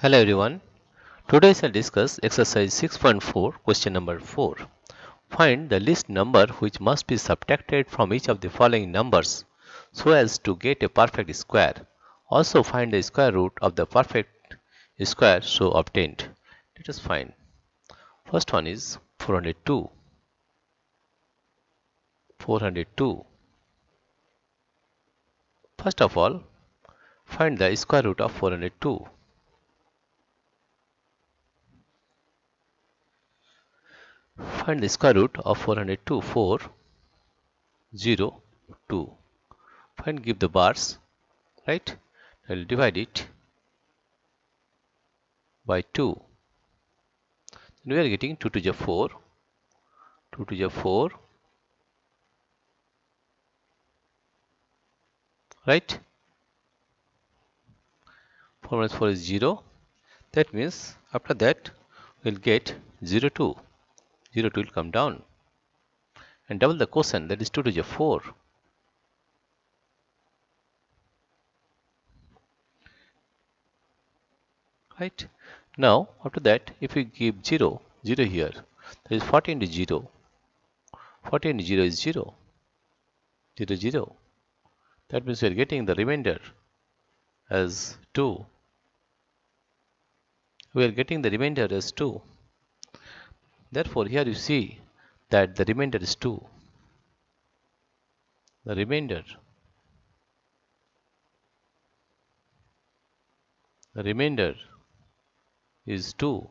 Hello everyone. Today I will discuss exercise 6.4 question number 4. Find the least number which must be subtracted from each of the following numbers so as to get a perfect square. Also find the square root of the perfect square so obtained. Let us find. First one is 402. 402. First of all, find the square root of 402. Find the square root of 402. 4, 0, 2. Find, give the bars, right? I will divide it by 2. Then we are getting 2 to the 4. 2 to the 4. Right? 4 minus 4 is 0. That means after that we'll get 0 2. 0 2 will come down. And double the quotient, that is 2 to the 4. Right? Now after that if we give 0, 0 here, that is 40 into 0. 40 into 0 is 0. 0 0. That means we are getting the remainder as 2. We are getting the remainder as 2. Therefore, here you see that the remainder is 2. The remainder is 2.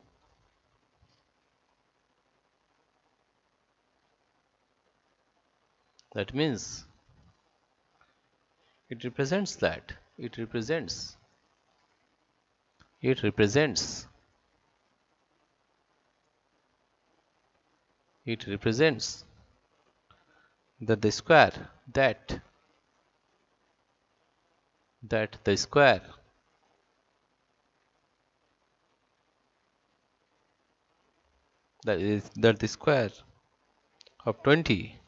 That means it represents that. It represents that the square that the square that the square of 20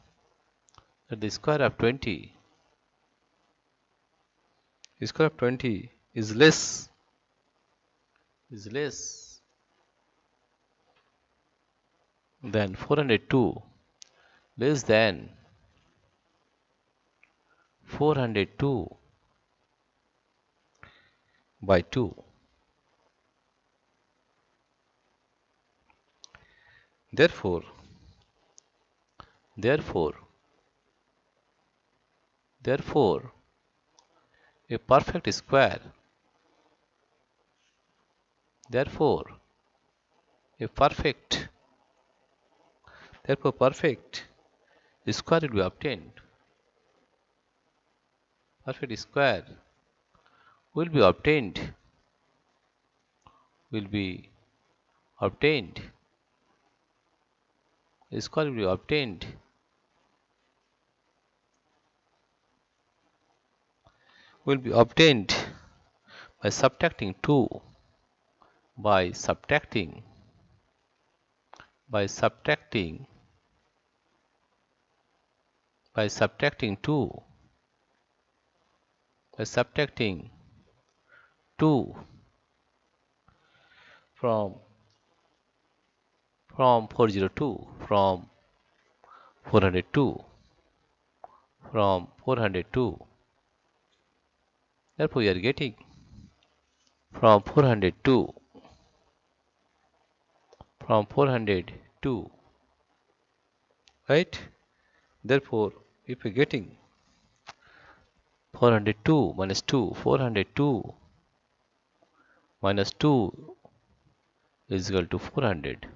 is less than 402, less than 402 by 2. Therefore a perfect square perfect square will be obtained. Perfect square will be obtained. A square will be obtained by subtracting 2 by subtracting 2 from 402 from 402. Therefore we are getting from 402 right? Therefore if we are getting 402 minus 2, 402 minus 2 is equal to 400,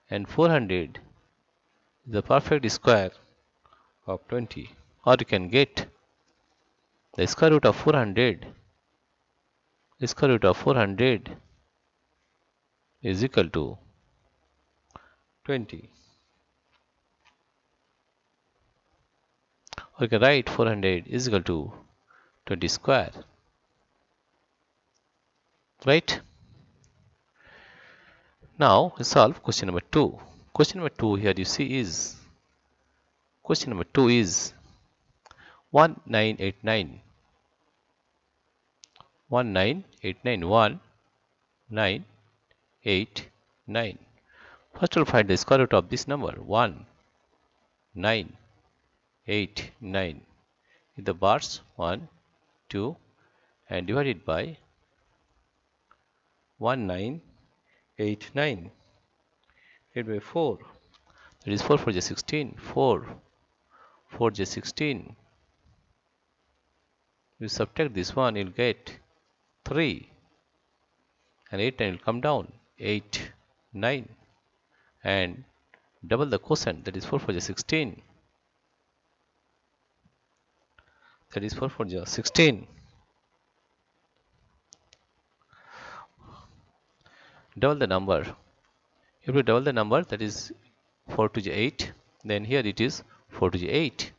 and 400 is the perfect square of 20, or you can get the square root of 400 is equal to 20, or you can write 400 is equal to 20 square, right? Now we solve question number 2. Question number 2 here you see is 1989. 19891 9, 8, 9. First we'll find the square root of this number 1, 9, 8, 9. In the bars 1, 2 and divided by 1, 9, 8, 9. Divided by 4. That is 4 4 is 16. 4, 4 is 16. You subtract this one, you'll get 3. And 8 9 will come down. 8, 9. And double the quotient, that is 4 4 is 16. That is 4 4 is 16. Double the number. If you double the number, that is 4 to the 8. Then here it is 4 to the 8.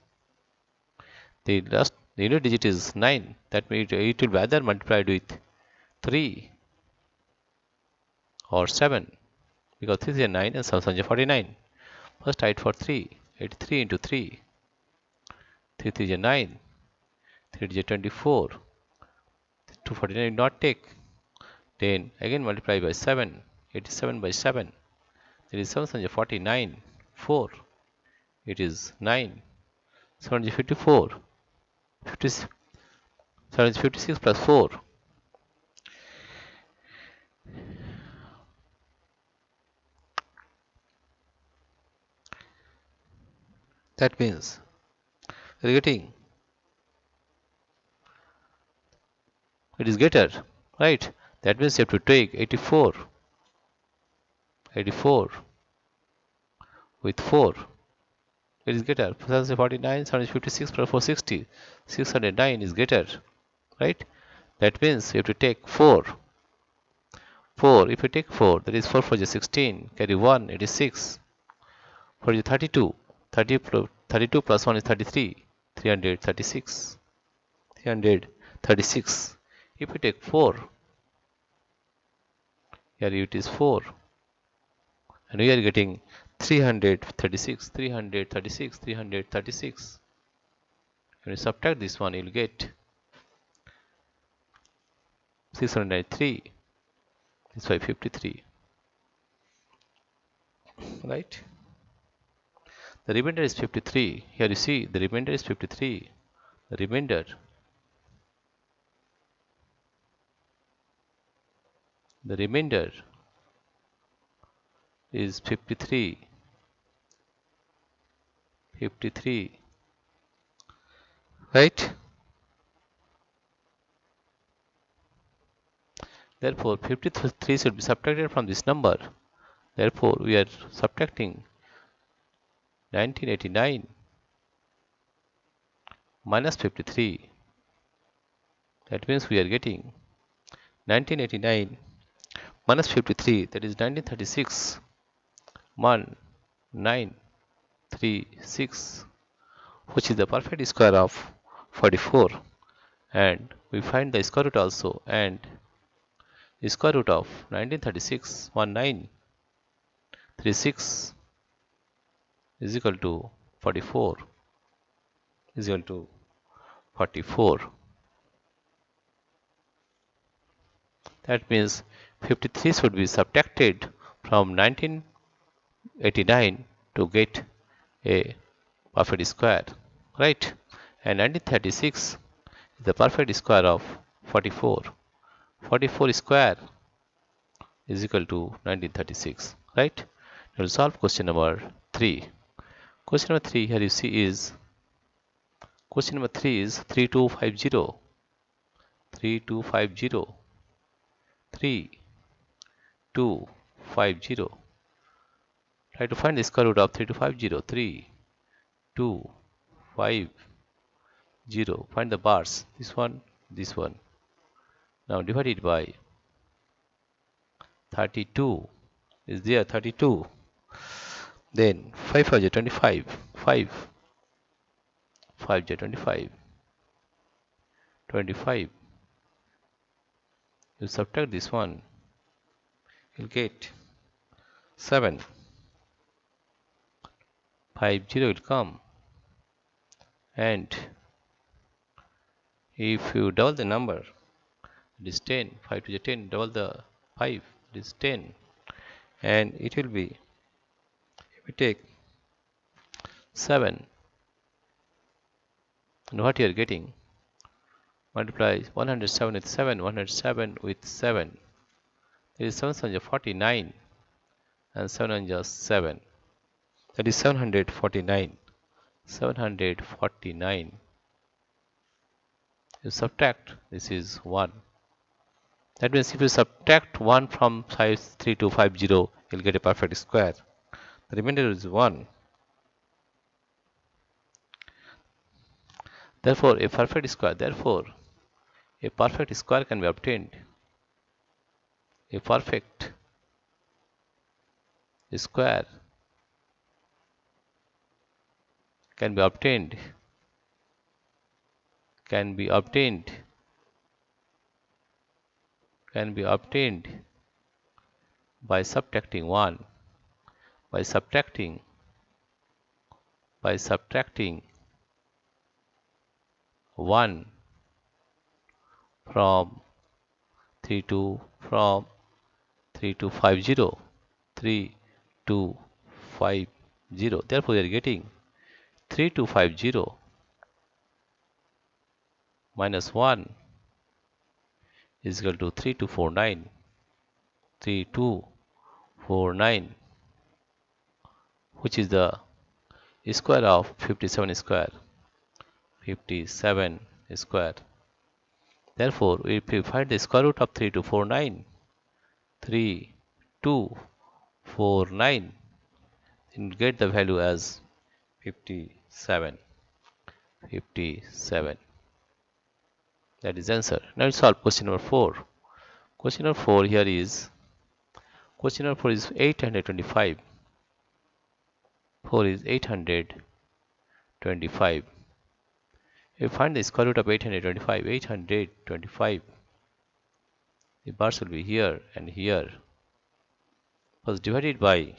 The unit digit is 9. That means it will be either multiplied with 3 or 7. Because 3 is 9 and 7 is 49. First write for 3. 83 into 3. 3 3 is 9. 3 is 24. 249 will not take. Then again multiply by 7. 87 by 7. That is 7 is 49. 4. It is 9. 7 is 54. 56. 7 is 56 plus 4. That means we are getting, it is greater, right? That means you have to take 84. 84 with 4. It is greater. 49, 756 plus 460. 609 is greater, right? That means you have to take 4. 4. If you take 4, that is 4 4 is 16. Carry 1, it is 6. 4 is 32. 32 plus 1 is 33. 336. 336. If you take 4, here it is 4. And we are getting 336. 336. 336. When you subtract this one, you will get 693. This is 553. Right? The remainder is 53. Here you see the remainder is 53. The remainder is 53. 53. Right? Therefore, 53 should be subtracted from this number. Therefore, we are subtracting 1989 minus 53. That means we are getting 1989 minus 53. That is 1936. 1936, which is the perfect square of 44. And we find the square root also. And the square root of 1936, 1936 is equal to 44. Is equal to 44. That means 53 should be subtracted from 1989 to get a perfect square, right? And 1936 is the perfect square of 44. 44 square is equal to 1936, right? We will solve question number 3. Question number 3 here you see is, question number 3 is 3250. 3250. 3250. Try to find the square root of 3250. 3250. Find the bars. This one, this one. Now divide it by 32. Is there 32? Then 5 5 is 25. 5 5 is 25. 25. You subtract this one, you'll get 7. 50 will come. And if you double the number, it is 10. 5 to the 10, double the 5, it is 10, and it will be, if we take 7, and what you are getting, multiply 107 with 7, 107 with 7, there is 7 7 49, and 7 1 7, that is 749. 749. You subtract, this is 1. That means if you subtract 1 from 3250, you'll get a perfect square. The remainder is 1. Therefore, a perfect square can be obtained. A perfect square can be obtained by subtracting 1, by subtracting 1 from 3250, 3250. Therefore, we are getting 3250 minus 1 is equal to 3249. 3249, which is the square of 57 square. 57 square. Therefore, if we find the square root of 3249, 3249, then we get the value as 57. 57. That is answer. Now let's solve question number 4. Question number 4 here is, question number 4 is 825. 4 is 825. If you find the square root of 825, the bars will be here and here. First divided by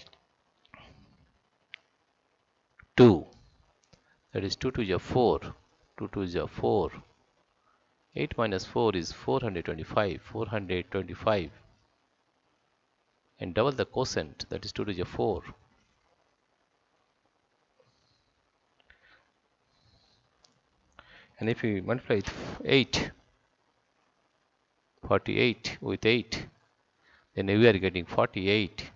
2. That is 2 to the 4. 2 to the 4. 8 minus 4 is 425. 425. And double the quotient, that is 2 to the 4. And if we multiply it 8, 48 with 8, then we are getting 48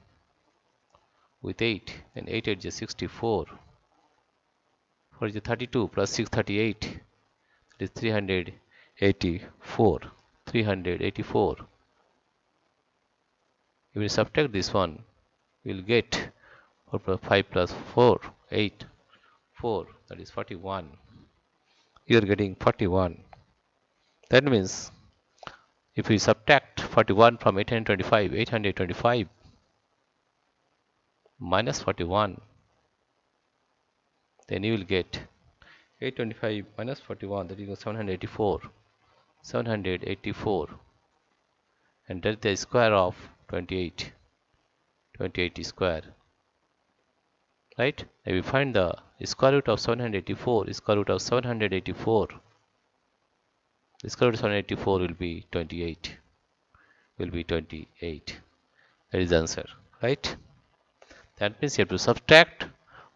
with 8, and 8 is 64. 4 is 32 plus 6, 38. That is 384. 384. If we subtract this one, we will get 4 plus 5 plus 4, 8, 4, that is 41. You are getting 41. That means if we subtract 41 from 825 minus 41, then you will get 825 minus 41, that is 784. 784. And that is the square of 28. 28 square. Right? If we find the square root of 784, square root of 784, the square root of 784 will be 28. Will be 28. That is the answer. Right? That means you have to subtract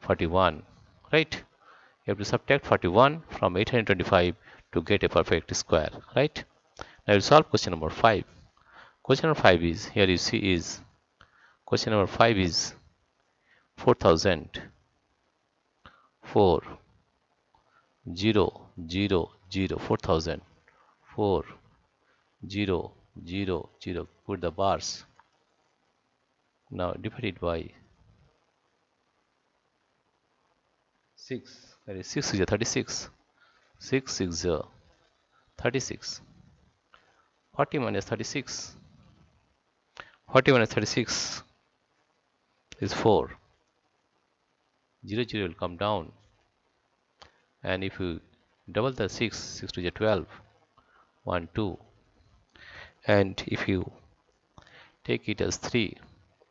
41. Right? You have to subtract 41 from 825 to get a perfect square. Right? Now we'll solve question number 5. Question number 5 is, here you see is, question number 5 is 4000. 4 0 0 0 4000. 4 0 0 0. Put the bars. Now divided by 6. That is 6 is 36. 6 6 36. 40 minus 36. 40 minus 36 is 4. 0 0 will come down. And if you double the 6, 6 to the 12, 1 2. And if you take it as 3,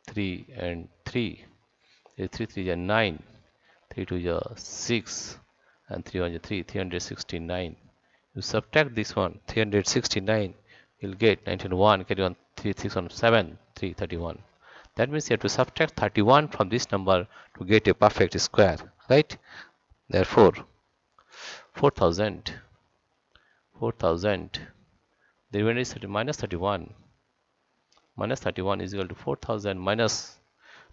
3 and 3, 3 3 is 9, 3 2 is 6, and 3 1 is 3, 369. You subtract this one, 369, you'll get 19 1 carry on 3 6 on 7 3 31. That means you have to subtract 31 from this number to get a perfect square, right? Therefore 4000 the remainder is minus 31 is equal to 4000 minus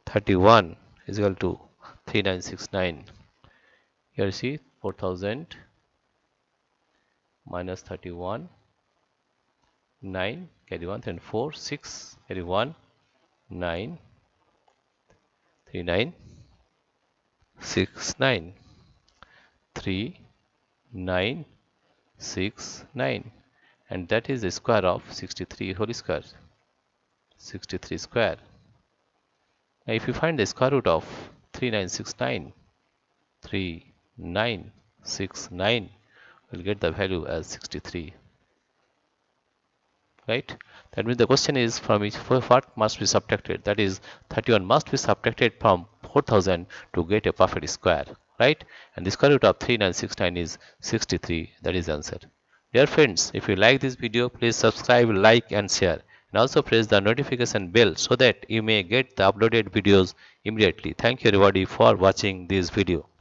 31 is equal to 3969. Here you see 4000 minus 31 9 carry 1 then 4 6 carry 1 9 39 6 9 3 9 6 9, and that is the square of 63 whole square, 63 square. Now if you find the square root of 3969 we'll get the value as 63, right? That means the question is from each what must be subtracted, that is 31 must be subtracted from 4000 to get a perfect square, right? And the square root of 3969 is 63. That is the answer. Dear friends, if you like this video, please subscribe, like and share, and also press the notification bell so that you may get the uploaded videos immediately. Thank you everybody for watching this video.